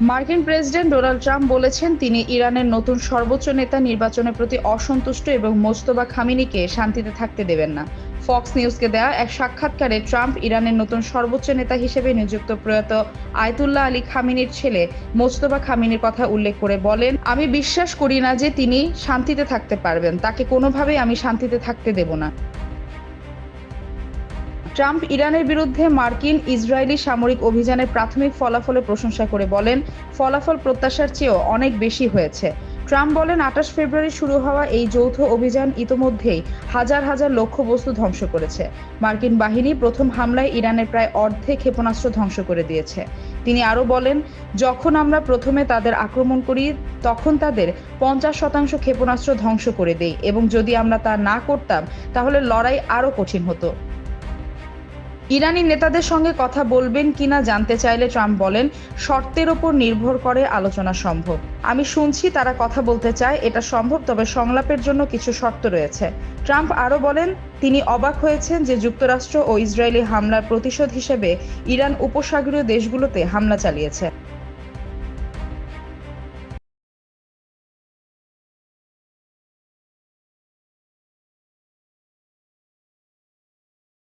মার্কিন president Donald Trump বলেছেন তিনি ইরানের নতুন সর্বোচ্চ নেতা নির্বাচনের প্রতি অসন্তুষ্ট এবং মোজতবা খামেনিকে শান্তিতে থাকতে দেবেন না। ফক্স নিউজকে দেয়া এক সাক্ষাৎকারে ট্রাম্প ইরানের নতুন সর্বোচ্চ নেতা হিসেবে নিযুক্ত প্রয়াত আয়াতুল্লাহ আলী খামেনির ছেলে মোজতবা খামেনির কথা উল্লেখ করে বলেন, আমি বিশ্বাস করি না যে তিনি শান্তিতে থাকতে পারবেন, তাকে কোনোভাবেই আমি শান্তিতে থাকতে দেব না। ট্রাম্প ইরানের বিরুদ্ধে মার্কিন ইসরায়েলি সামরিক অভিযানের প্রাথমিক ফলাফলের প্রশংসা করে বলেন, ফলাফল প্রত্যাশার চেয়েও অনেক বেশি হয়েছে। ট্রাম্প বলেন, ২৮ ফেব্রুয়ারি শুরু হওয়া এই যৌথ অভিযান ইতোমধ্যেই হাজার হাজার লক্ষ্যবস্তু ধ্বংস করেছে। মার্কিন বাহিনী প্রথম হামলায় ইরানের প্রায় অর্ধেক ক্ষেপণাস্ত্র ধ্বংস করে দিয়েছে। তিনি আরও বলেন, যখন আমরা প্রথমে তাদের আক্রমণ করি তখন তাদের ৫০% ক্ষেপণাস্ত্র ধ্বংস করে দেই এবং যদি আমরা তা না করতাম তাহলে লড়াই আরও কঠিন হতো। ইরানি নেতাদের সঙ্গে কথা বলবেন কিনা জানতে চাইলে ট্রাম্প বলেন, শর্তের ওপর নির্ভর করে আলোচনা সম্ভব। আমি শুনছি তারা কথা বলতে চায়, এটা সম্ভব, তবে সংলাপের জন্য কিছু শর্ত রয়েছে। ট্রাম্প আরও বলেন, তিনি অবাক হয়েছেন যে যুক্তরাষ্ট্র ও ইসরায়েলি হামলার প্রতিশোধ হিসেবে ইরান উপসাগরীয় দেশগুলোতে হামলা চালিয়েছে।